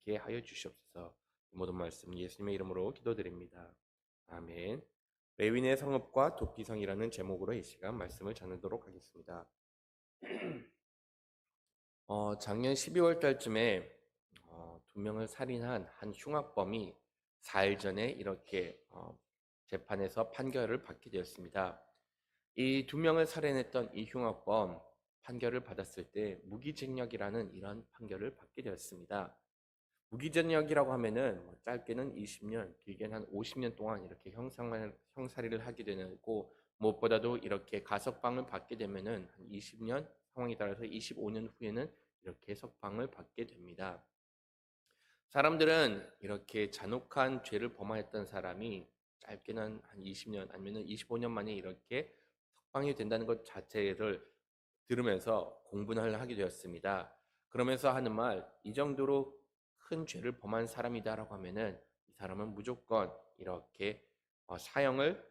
있게 하여 주시옵소서. 모든 말씀 예수님의 이름으로 기도드립니다. 아멘. 레위인의 성읍과 도피성이라는 제목으로 이 시간 말씀을 전하도록 하겠습니다. 작년 12월 달쯤에 두 명을 살인한 한 흉악범이 4일 전에 이렇게 재판에서 판결을 받게 되었습니다. 이 두 명을 살인했던 이 흉악범 판결을 받았을 때 무기징역이라는 이런 판결을 받게 되었습니다. 무기징역이라고 하면은 짧게는 20년, 길게는 한 50년 동안 이렇게 형사리를 하게 되고, 무엇보다도 이렇게 가석방을 받게 되면은 한 20년, 상황에 따라서 25년 후에는 이렇게 석방을 받게 됩니다. 사람들은 이렇게 잔혹한 죄를 범하였던 사람이 짧게는 한 20년 아니면 25년 만에 이렇게 석방이 된다는 것 자체를 들으면서 공분을 하게 되었습니다. 그러면서 하는 말, 이 정도로 큰 죄를 범한 사람이다라고 하면은 이 사람은 무조건 이렇게 사형을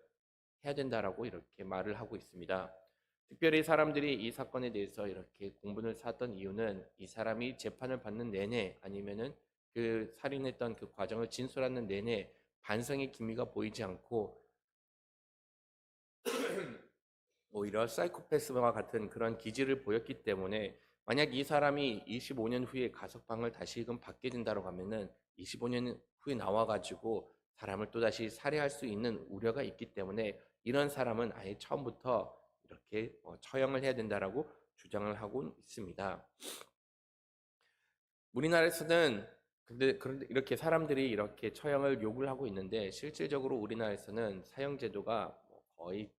해야 된다라고 이렇게 말을 하고 있습니다. 특별히 사람들이 이 사건에 대해서 이렇게 공분을 샀던 이유는 이 사람이 재판을 받는 내내 아니면은 그 살인했던 그 과정을 진술하는 내내 반성의 기미가 보이지 않고 오히려 사이코패스와 같은 그런 기질을 보였기 때문에, 만약 이 사람이 25년 후에 가석방을 다시금 받게 된다고 하면은 25년 후에 나와가지고 사람을 또다시 살해할 수 있는 우려가 있기 때문에 이런 사람은 아예 처음부터 이렇게 처형을 해야 된다라고 주장을 하고 있습니다. 우리나라에서는 그런데 이렇게 사람들이 이렇게 처형을 요구를 하고 있는데, 실질적으로 우리나라에서는 사형제도가 거의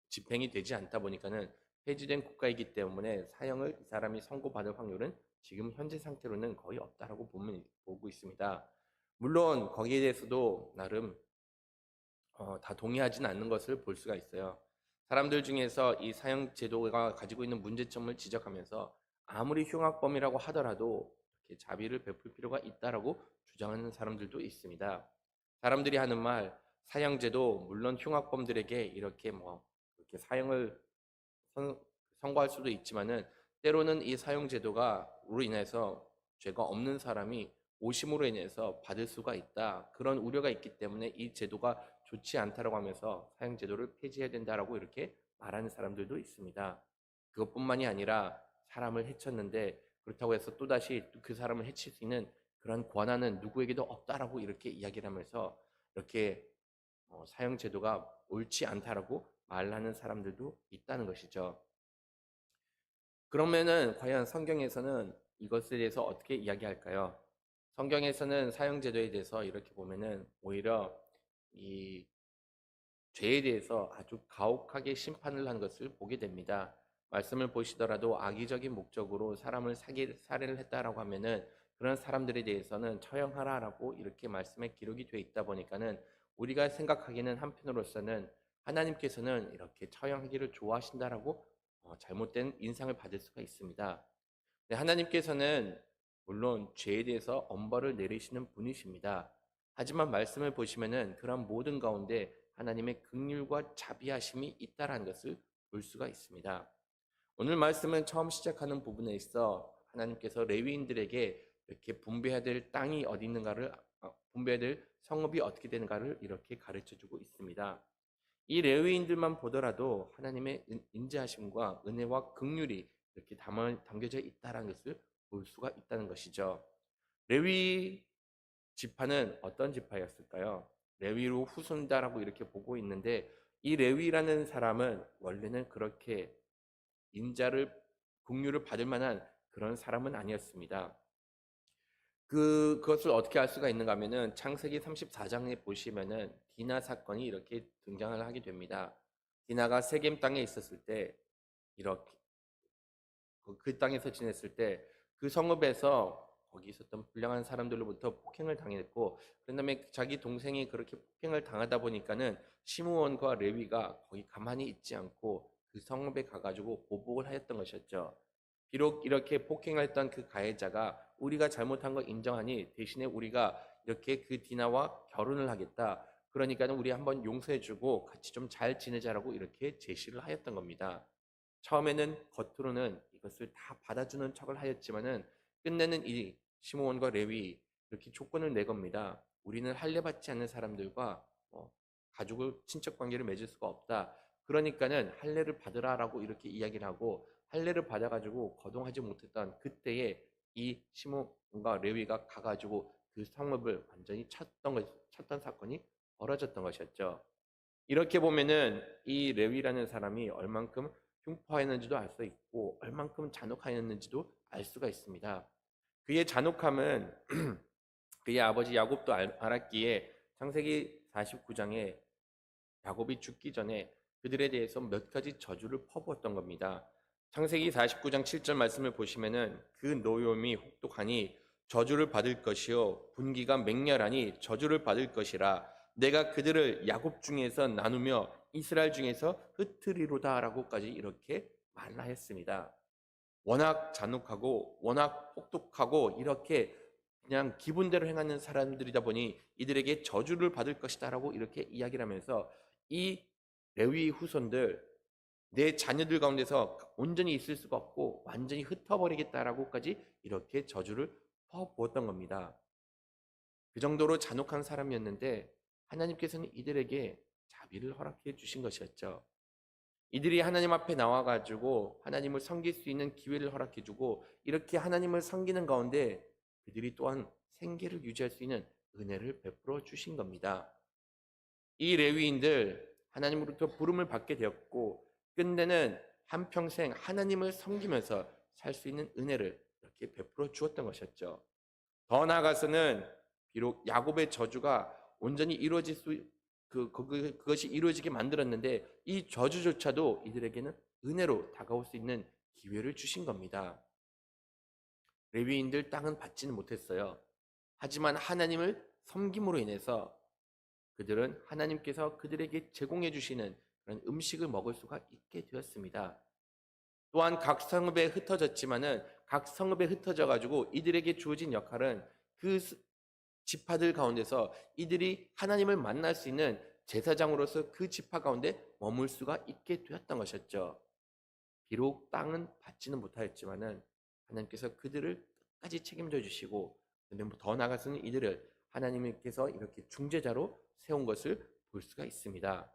집행이 되지 않다 보니까는 폐지된 국가이기 때문에 사형을 이 사람이 선고받을 확률은 지금 현재 상태로는 거의 없다라고 보고 있습니다. 물론 거기에 대해서도 나름 다 동의하지는 않는 것을 볼 수가 있어요. 사람들 중에서 이 사형 제도가 가지고 있는 문제점을 지적하면서 아무리 흉악범이라고 하더라도 이렇게 자비를 베풀 필요가 있다라고 주장하는 사람들도 있습니다. 사람들이 하는 말, 사형제도 물론 흉악범들에게 이렇게 사형을 선고할 수도 있지만은, 때로는 이 사형제도가 로 인해서 죄가 없는 사람이 오심으로 인해서 받을 수가 있다, 그런 우려가 있기 때문에 이 제도가 좋지 않다라고 하면서 사형제도를 폐지해야 된다라고 이렇게 말하는 사람들도 있습니다. 그것뿐만이 아니라 사람을 해쳤는데 그렇다고 해서 또다시 그 사람을 해칠 수 있는 그런 권한은 누구에게도 없다라고 이렇게 이야기를 하면서 이렇게 사형제도가 옳지 않다라고 말하는 사람들도 있다는 것이죠. 그러면은 과연 성경에서는 이것에 대해서 어떻게 이야기할까요? 성경에서는 사형제도에 대해서 이렇게 보면은 오히려 이 죄에 대해서 아주 가혹하게 심판을 한 것을 보게 됩니다. 말씀을 보시더라도 악의적인 목적으로 사람을 살해를 했다라고 하면은 그런 사람들에 대해서는 처형하라라고 이렇게 말씀에 기록이 되어 있다 보니까는, 우리가 생각하기에는 한편으로서는 하나님께서는 이렇게 처형하기를 좋아하신다라고 잘못된 인상을 받을 수가 있습니다. 네, 하나님께서는 물론 죄에 대해서 엄벌을 내리시는 분이십니다. 하지만 말씀을 보시면은 그런 모든 가운데 하나님의 긍휼과 자비하심이 있다라는 것을 볼 수가 있습니다. 오늘 말씀은 처음 시작하는 부분에 있어 하나님께서 레위인들에게 이렇게 분배해야 될 땅이 어디 있는가를, 분배해야 될 성읍이 어떻게 되는가를 이렇게 가르쳐 주고 있습니다. 이 레위인들만 보더라도 하나님의 인자하심과 은혜와 긍휼이 이렇게 담겨져 있다는 것을 볼 수가 있다는 것이죠. 레위 지파는 어떤 지파였을까요? 레위로 후손다라고 이렇게 보고 있는데, 이 레위라는 사람은 원래는 그렇게 인자를 긍휼을 받을 만한 그런 사람은 아니었습니다. 그것을 어떻게 알 수가 있는가 하면은 창세기 34장에 보시면은 디나 사건이 이렇게 등장을 하게 됩니다. 디나가 세겜 땅에 있었을 때, 이렇게 그 땅에서 지냈을 때 그 성읍에서 거기 있었던 불량한 사람들로부터 폭행을 당했고, 그런 다음에 자기 동생이 그렇게 폭행을 당하다 보니까는 시므온과 레위가 거기 가만히 있지 않고 그 성읍에 가가지고 보복을 하였던 것이었죠. 비록 이렇게 폭행을 했던 그 가해자가 우리가 잘못한 거 인정하니 대신에 우리가 이렇게 그 디나와 결혼을 하겠다, 그러니까는 우리 한번 용서해주고 같이 좀 잘 지내자라고 이렇게 제시를 하였던 겁니다. 처음에는 겉으로는 이것을 다 받아주는 척을 하였지만은 끝내는 이 시므온과 레위 이렇게 조건을 내 겁니다. 우리는 할례 받지 않는 사람들과 가족을 친척 관계를 맺을 수가 없다. 그러니까는 할례를 받으라라고 이렇게 이야기를 하고 할례를 받아가지고 거동하지 못했던 그때에 이 시므온과 레위가 가가지고 그 성읍을 완전히 쳤던 사건이 벌어졌던 것이었죠. 이렇게 보면은 이 레위라는 사람이 얼만큼 흉포하였는지도 알 수 있고 얼만큼 잔혹하였는지도 알 수가 있습니다. 그의 잔혹함은 그의 아버지 야곱도 알았기에 창세기 49장에 야곱이 죽기 전에 그들에 대해서 몇 가지 저주를 퍼부었던 겁니다. 창세기 49장 7절 말씀을 보시면은 그 노염이 혹독하니 저주를 받을 것이요 분기가 맹렬하니 저주를 받을 것이라 내가 그들을 야곱 중에서 나누며 이스라엘 중에서 흩트리로다라고까지 이렇게 말하였습니다. 워낙 잔혹하고 워낙 혹독하고 이렇게 그냥 기분대로 행하는 사람들이다 보니 이들에게 저주를 받을 것이다라고 이렇게 이야기를 하면서 이 레위 후손들 내 자녀들 가운데서 온전히 있을 수가 없고 완전히 흩어버리겠다라고까지 이렇게 저주를 퍼부었던 겁니다. 그 정도로 잔혹한 사람이었는데 하나님께서는 이들에게 자비를 허락해 주신 것이었죠. 이들이 하나님 앞에 나와가지고 하나님을 섬길 수 있는 기회를 허락해주고 이렇게 하나님을 섬기는 가운데 그들이 또한 생계를 유지할 수 있는 은혜를 베풀어 주신 겁니다. 이 레위인들 하나님으로부터 부름을 받게 되었고 끝내는 한평생 하나님을 섬기면서 살 수 있는 은혜를 이렇게 베풀어 주었던 것이었죠. 더 나아가서는 비록 야곱의 저주가 온전히 이루어질 그것이 이루어지게 만들었는데 이 저주조차도 이들에게는 은혜로 다가올 수 있는 기회를 주신 겁니다. 레위인들 땅은 받지는 못했어요. 하지만 하나님을 섬김으로 인해서 그들은 하나님께서 그들에게 제공해 주시는 그런 음식을 먹을 수가 있게 되었습니다. 또한 각 성읍에 흩어졌지만은 각 성읍에 흩어져 가지고 이들에게 주어진 역할은 그 지파들 가운데서 이들이 하나님을 만날 수 있는 제사장으로서 그 지파 가운데 머물 수가 있게 되었던 것이었죠. 비록 땅은 받지는 못하였지만은 하나님께서 그들을 끝까지 책임져 주시고 더 나아가서는 이들을 하나님께서 이렇게 중재자로 세운 것을 볼 수가 있습니다.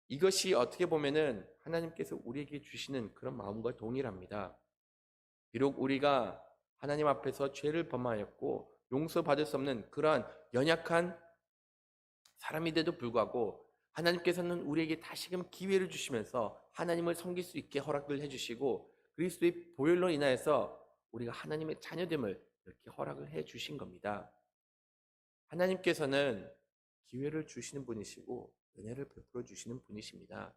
이것이 어떻게 보면은 하나님께서 우리에게 주시는 그런 마음과 동일합니다. 비록 우리가 하나님 앞에서 죄를 범하였고 용서받을 수 없는 그러한 연약한 사람인데도 불구하고 하나님께서는 우리에게 다시금 기회를 주시면서 하나님을 섬길 수 있게 허락을 해주시고 그리스도의 보혈로 인하여서 우리가 하나님의 자녀됨을 이렇게 허락을 해주신 겁니다. 하나님께서는 기회를 주시는 분이시고 은혜를 베풀어 주시는 분이십니다.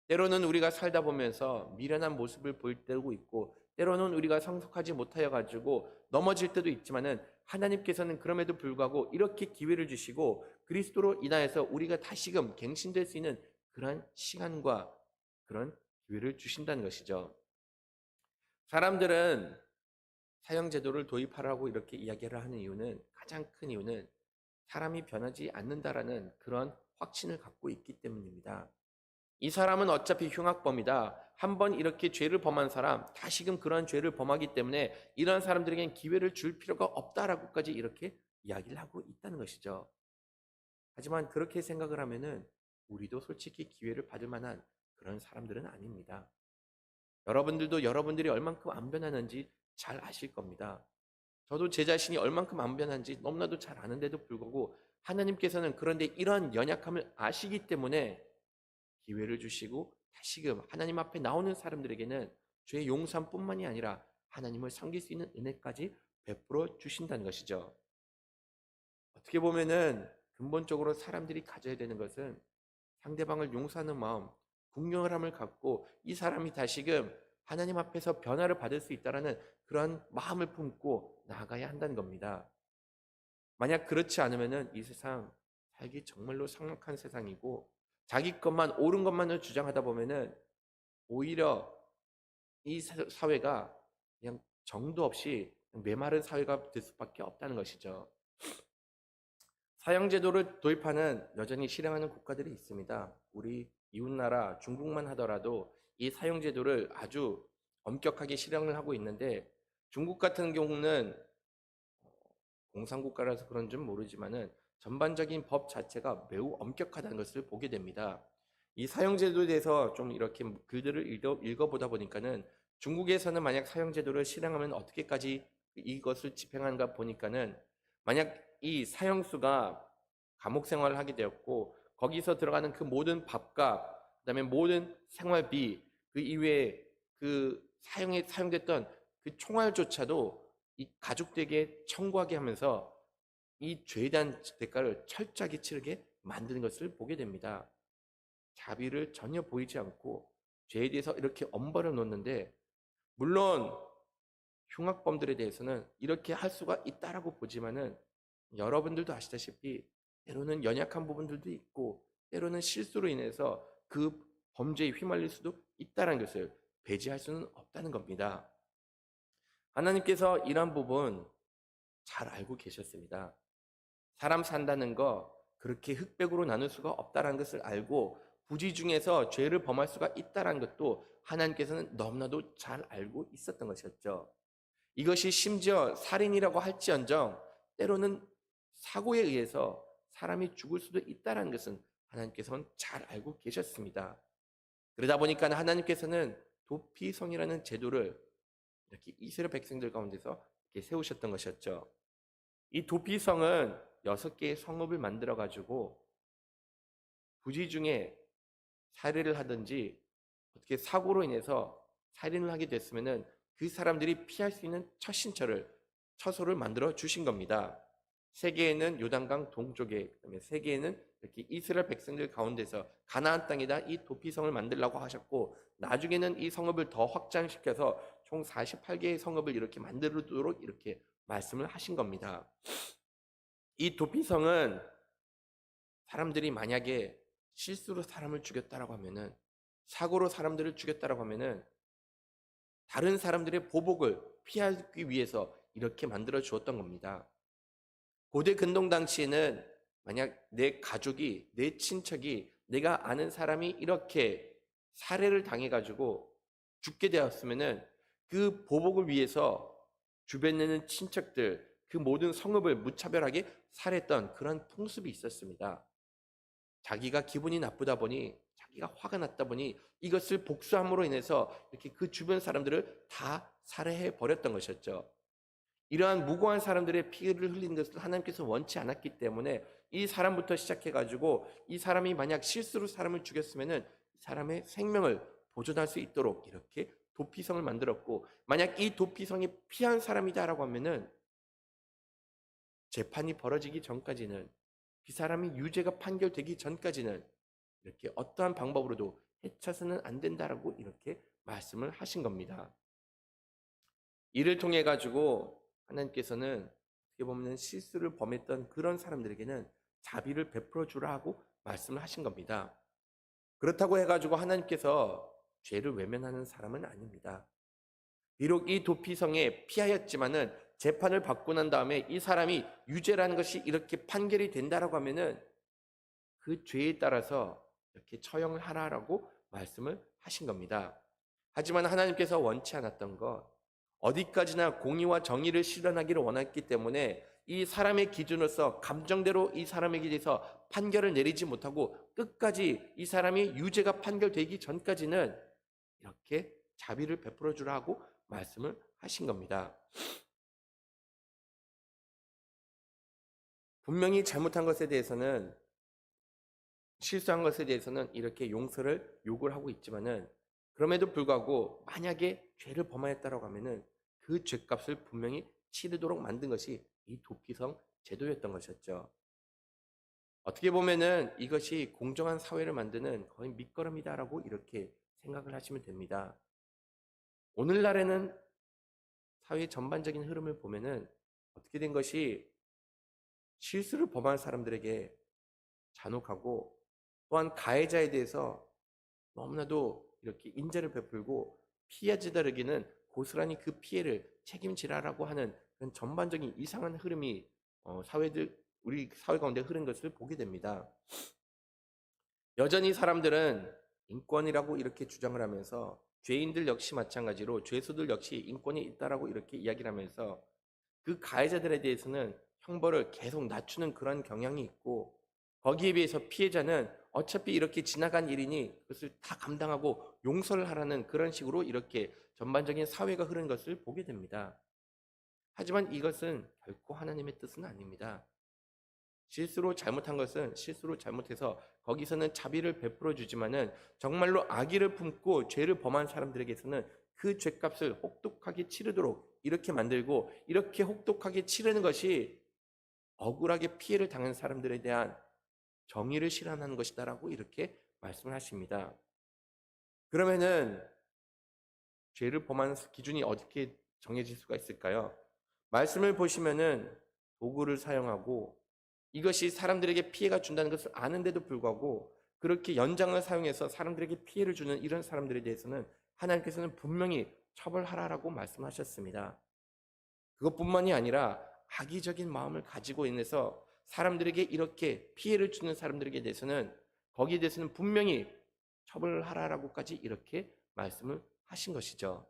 때로는 우리가 살다 보면서 미련한 모습을 보일 때도 있고 때로는 우리가 성숙하지 못하여 가지고 넘어질 때도 있지만은 하나님께서는 그럼에도 불구하고 이렇게 기회를 주시고 그리스도로 인하여서 우리가 다시금 갱신될 수 있는 그런 시간과 그런 기회를 주신다는 것이죠. 사람들은 사형제도를 도입하라고 이렇게 이야기를 하는 이유는 가장 큰 이유는 사람이 변하지 않는다라는 그런 확신을 갖고 있기 때문입니다. 이 사람은 어차피 흉악범이다. 한번 이렇게 죄를 범한 사람, 다시금 그런 죄를 범하기 때문에 이런 사람들에게는 기회를 줄 필요가 없다라고까지 이렇게 이야기를 하고 있다는 것이죠. 하지만 그렇게 생각을 하면은 우리도 솔직히 기회를 받을 만한 그런 사람들은 아닙니다. 여러분들도 여러분들이 얼만큼 안 변하는지 잘 아실 겁니다. 저도 제 자신이 얼만큼 안 변한지 너무나도 잘 아는데도 불구하고 하나님께서는 그런데 이러한 연약함을 아시기 때문에 기회를 주시고 다시금 하나님 앞에 나오는 사람들에게는 죄의 용서뿐만이 아니라 하나님을 섬길 수 있는 은혜까지 베풀어 주신다는 것이죠. 어떻게 보면은 근본적으로 사람들이 가져야 되는 것은 상대방을 용서하는 마음, 긍휼함을 갖고 이 사람이 다시금 하나님 앞에서 변화를 받을 수 있다라는 그런 마음을 품고 나아가야 한다는 겁니다. 만약 그렇지 않으면은 이 세상 살기 정말로 삭막한 세상이고 자기 것만 옳은 것만을 주장하다 보면은 오히려 이 사회가 그냥 정도 없이 메마른 사회가 될 수밖에 없다는 것이죠. 사형제도를 도입하는 여전히 실행하는 국가들이 있습니다. 우리 이웃나라 중국만 하더라도 이 사형제도를 아주 엄격하게 실행을 하고 있는데 중국 같은 경우는 공산국가라서 그런 줄 모르지만은 전반적인 법 자체가 매우 엄격하다는 것을 보게 됩니다. 이 사형제도에 대해서 좀 이렇게 글들을 읽어보다 보니까는 중국에서는 만약 사형제도를 실행하면 어떻게까지 이것을 집행하는가 보니까는 만약 이 사형수가 감옥 생활을 하게 되었고 거기서 들어가는 그 모든 밥값, 그다음에 모든 생활비, 그 이외에 그 사용됐던 그 총알조차도 이 가족들에게 청구하게 하면서 이 죄에 대한 대가를 철저하게 치르게 만드는 것을 보게 됩니다. 자비를 전혀 보이지 않고 죄에 대해서 이렇게 엄벌을 놓는데, 물론 흉악범들에 대해서는 이렇게 할 수가 있다라고 보지만은 여러분들도 아시다시피 때로는 연약한 부분들도 있고 때로는 실수로 인해서 그 범죄에 휘말릴 수도 있다는 것을 배제할 수는 없다는 겁니다. 하나님께서 이런 부분 잘 알고 계셨습니다. 사람 산다는 거 그렇게 흑백으로 나눌 수가 없다는 것을 알고 부지 중에서 죄를 범할 수가 있다는 것도 하나님께서는 너무나도 잘 알고 있었던 것이었죠. 이것이 심지어 살인이라고 할지언정 때로는 사고에 의해서 사람이 죽을 수도 있다는 것은 하나님께서는 잘 알고 계셨습니다. 그러다 보니까 하나님께서는 도피성이라는 제도를 이렇게 이스라엘 백성들 가운데서 이렇게 세우셨던 것이었죠. 이 도피성은 6개의 성읍을 만들어 가지고 부지 중에 살해를 하든지 어떻게 사고로 인해서 살인을 하게 됐으면은 그 사람들이 피할 수 있는 처소를 만들어 주신 겁니다. 세계에는 요단강 동쪽에, 그다음에 세계에는 이렇게 이스라엘 백성들 가운데서 가나안 땅에다 이 도피성을 만들라고 하셨고, 나중에는 이 성읍을 더 확장시켜서 총 48개의 성읍을 이렇게 만들도록 이렇게 말씀을 하신 겁니다. 이 도피성은 사람들이 만약에 실수로 사람을 죽였다라고 하면은, 사고로 사람들을 죽였다라고 하면은 다른 사람들의 보복을 피하기 위해서 이렇게 만들어 주었던 겁니다. 고대 근동 당시에는 만약 내 가족이, 내 친척이, 내가 아는 사람이 이렇게 살해를 당해가지고 죽게 되었으면은 그 보복을 위해서 주변에 있는 친척들, 그 모든 성읍을 무차별하게 살해했던 그런 풍습이 있었습니다. 자기가 기분이 나쁘다 보니, 자기가 화가 났다 보니 이것을 복수함으로 인해서 이렇게 그 주변 사람들을 다 살해해 버렸던 것이었죠. 이러한 무고한 사람들의 피를 흘리는 것을 하나님께서 원치 않았기 때문에 이 사람부터 시작해가지고 이 사람이 만약 실수로 사람을 죽였으면은 사람의 생명을 보존할 수 있도록 이렇게 도피성을 만들었고, 만약 이 도피성이 피한 사람이다라고 하면은 재판이 벌어지기 전까지는, 그 사람이 유죄가 판결되기 전까지는 이렇게 어떠한 방법으로도 해쳐서는 안 된다라고 이렇게 말씀을 하신 겁니다. 이를 통해 가지고 하나님께서는 어떻게 보면 실수를 범했던 그런 사람들에게는 자비를 베풀어 주라 하고 말씀을 하신 겁니다. 그렇다고 해가지고 하나님께서 죄를 외면하는 사람은 아닙니다. 비록 이 도피성에 피하였지만은 재판을 받고 난 다음에 이 사람이 유죄라는 것이 이렇게 판결이 된다라고 하면은 그 죄에 따라서 이렇게 처형을 하라라고 말씀을 하신 겁니다. 하지만 하나님께서 원치 않았던 것, 어디까지나 공의와 정의를 실현하기를 원했기 때문에 이 사람의 기준으로서 감정대로 이 사람에게 대해서 판결을 내리지 못하고 끝까지 이 사람이 유죄가 판결되기 전까지는 이렇게 자비를 베풀어 주라 하고 말씀을 하신 겁니다. 분명히 잘못한 것에 대해서는, 실수한 것에 대해서는 이렇게 용서를 요구를 하고 있지만은, 그럼에도 불구하고 만약에 죄를 범하였다라고 하면은 그 죄값을 분명히 치르도록 만든 것이 이 도피성 제도였던 것이었죠. 어떻게 보면은 이것이 공정한 사회를 만드는 거의 밑거름이다라고 이렇게 생각을 하시면 됩니다. 오늘날에는 사회 전반적인 흐름을 보면은 어떻게 된 것이, 실수를 범한 사람들에게 잔혹하고 또한 가해자에 대해서 너무나도 이렇게 인자를 베풀고 피해자들에게는 고스란히 그 피해를 책임지라라고 하는 그런 전반적인 이상한 흐름이 우리 사회 가운데 흐른 것을 보게 됩니다. 여전히 사람들은 인권이라고 이렇게 주장을 하면서 죄인들 역시 마찬가지로 죄수들 역시 인권이 있다라고 이렇게 이야기를 하면서 그 가해자들에 대해서는 형벌을 계속 낮추는 그런 경향이 있고, 거기에 비해서 피해자는 어차피 이렇게 지나간 일이니 그것을 다 감당하고 용서를 하라는 그런 식으로 이렇게 전반적인 사회가 흐른 것을 보게 됩니다. 하지만 이것은 결코 하나님의 뜻은 아닙니다. 실수로 잘못한 것은 실수로 잘못해서 거기서는 자비를 베풀어 주지만은 정말로 악의를 품고 죄를 범한 사람들에게서는 그 죄값을 혹독하게 치르도록 이렇게 만들고, 이렇게 혹독하게 치르는 것이 억울하게 피해를 당한 사람들에 대한 정의를 실현하는 것이다라고 이렇게 말씀을 하십니다. 그러면은 죄를 범하는 기준이 어떻게 정해질 수가 있을까요? 말씀을 보시면은 도구를 사용하고, 이것이 사람들에게 피해가 준다는 것을 아는데도 불구하고 그렇게 연장을 사용해서 사람들에게 피해를 주는 이런 사람들에 대해서는 하나님께서는 분명히 처벌하라라고 말씀하셨습니다. 그것뿐만이 아니라 악의적인 마음을 가지고 인해서 사람들에게 이렇게 피해를 주는 사람들에게 대해서는 거기에 대해서는 분명히 처벌하라라고까지 이렇게 말씀을 하신 것이죠.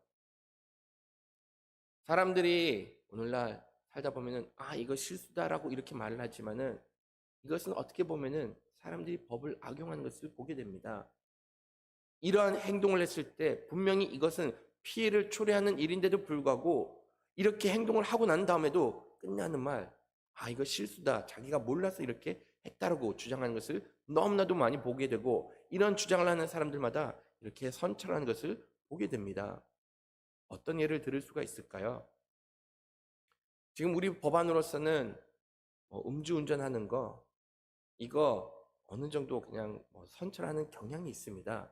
사람들이 오늘날 살다 보면은 이거 실수다라고 이렇게 말을 하지만은 이것은 어떻게 보면은 사람들이 법을 악용하는 것을 보게 됩니다. 이러한 행동을 했을 때 분명히 이것은 피해를 초래하는 일인데도 불구하고 이렇게 행동을 하고 난 다음에도 끝나는 말, 이거 실수다, 자기가 몰라서 이렇게 했다라고 주장하는 것을 너무나도 많이 보게 되고, 이런 주장을 하는 사람들마다 이렇게 선처하는 것을 보게 됩니다. 어떤 예를 들을 수가 있을까요? 지금 우리 법안으로서는 음주운전하는 거, 이거 어느 정도 그냥 선처하는 경향이 있습니다.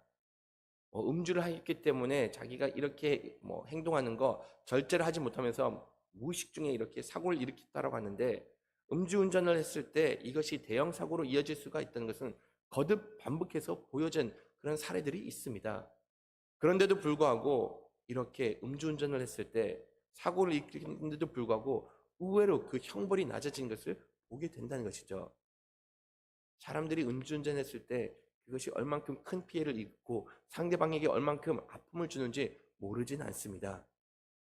음주를 했기 때문에 자기가 이렇게 행동하는 거 절제를 하지 못하면서 무의식 중에 이렇게 사고를 일으켰다라고 하는데, 음주운전을 했을 때 이것이 대형 사고로 이어질 수가 있다는 것은 거듭 반복해서 보여진 그런 사례들이 있습니다. 그런데도 불구하고 이렇게 음주운전을 했을 때 사고를 일으키는데도 불구하고 의외로 그 형벌이 낮아진 것을 보게 된다는 것이죠. 사람들이 음주운전했을 때 그것이 얼만큼 큰 피해를 입고 상대방에게 얼만큼 아픔을 주는지 모르진 않습니다.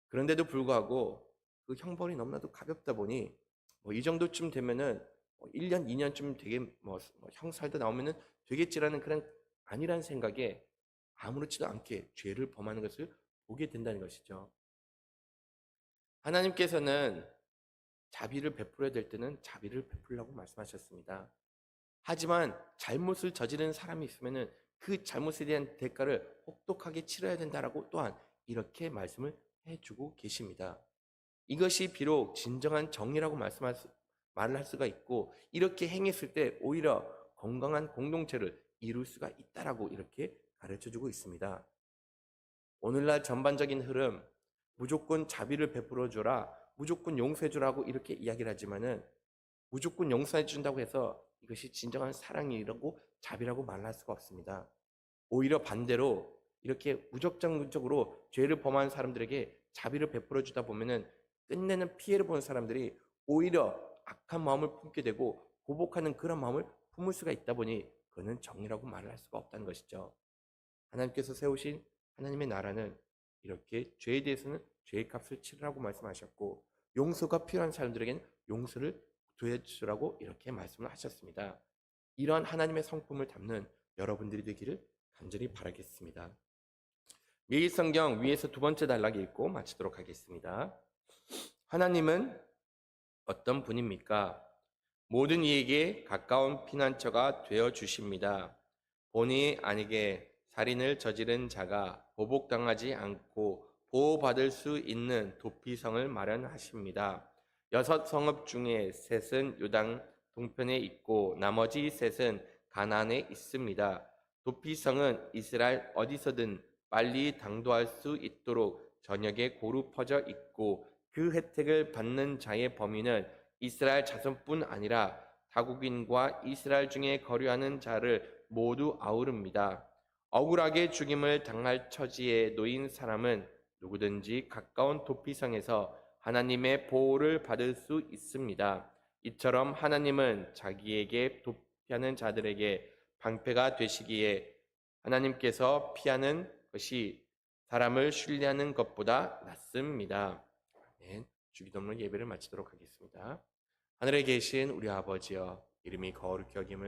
그런데도 불구하고 그 형벌이 너무나도 가볍다 보니 이 정도쯤 되면은 1년, 2년쯤 되게 형살도 나오면은 되겠지라는 그런 아니란 생각에 아무렇지도 않게 죄를 범하는 것을 보게 된다는 것이죠. 하나님께서는 자비를 베풀어야 될 때는 자비를 베풀라고 말씀하셨습니다. 하지만 잘못을 저지른 사람이 있으면은 그 잘못에 대한 대가를 혹독하게 치러야 된다라고 또한 이렇게 말씀을 해주고 계십니다. 이것이 비록 진정한 정의라고 말을 할 수가 있고, 이렇게 행했을 때 오히려 건강한 공동체를 이룰 수가 있다라고 이렇게 가르쳐주고 있습니다. 오늘날 전반적인 흐름, 무조건 자비를 베풀어 줘라, 무조건 용서해 주라고 이렇게 이야기를 하지만은 무조건 용서해 준다고 해서 이것이 진정한 사랑이라고 자비라고 말할 수가 없습니다. 오히려 반대로 이렇게 무적정적으로 죄를 범한 사람들에게 자비를 베풀어 주다 보면은 끝내는 피해를 보는 사람들이 오히려 악한 마음을 품게 되고 보복하는 그런 마음을 품을 수가 있다 보니 그는 정의라고 말을 할 수가 없다는 것이죠. 하나님께서 세우신 하나님의 나라는 이렇게 죄에 대해서는 죄의 값을 치르라고 말씀하셨고, 용서가 필요한 사람들에게는 용서를 도와주라고 이렇게 말씀을 하셨습니다. 이러한 하나님의 성품을 담는 여러분들이 되기를 간절히 바라겠습니다. 매일 성경 위에서 두 번째 단락 읽고 마치도록 하겠습니다. 하나님은 어떤 분입니까? 모든 이에게 가까운 피난처가 되어 주십니다. 본의 아니게 살인을 저지른 자가 보복당하지 않고 보호받을 수 있는 도피성을 마련하십니다. 6성읍 중에 셋은 요단 동편에 있고 나머지 셋은 가나안에 있습니다. 도피성은 이스라엘 어디서든 빨리 당도할 수 있도록 전역에 고루 퍼져 있고, 그 혜택을 받는 자의 범위는 이스라엘 자손뿐 아니라 타국인과 이스라엘 중에 거류하는 자를 모두 아우릅니다. 억울하게 죽임을 당할 처지에 놓인 사람은 누구든지 가까운 도피성에서 하나님의 보호를 받을 수 있습니다. 이처럼 하나님은 자기에게 도피하는 자들에게 방패가 되시기에 하나님께서 피하는 것이 사람을 신뢰하는 것보다 낫습니다. 아멘. 주기도문 예배를 마치도록 하겠습니다. 하늘에 계신 우리 아버지여, 이름이 거룩히 여김을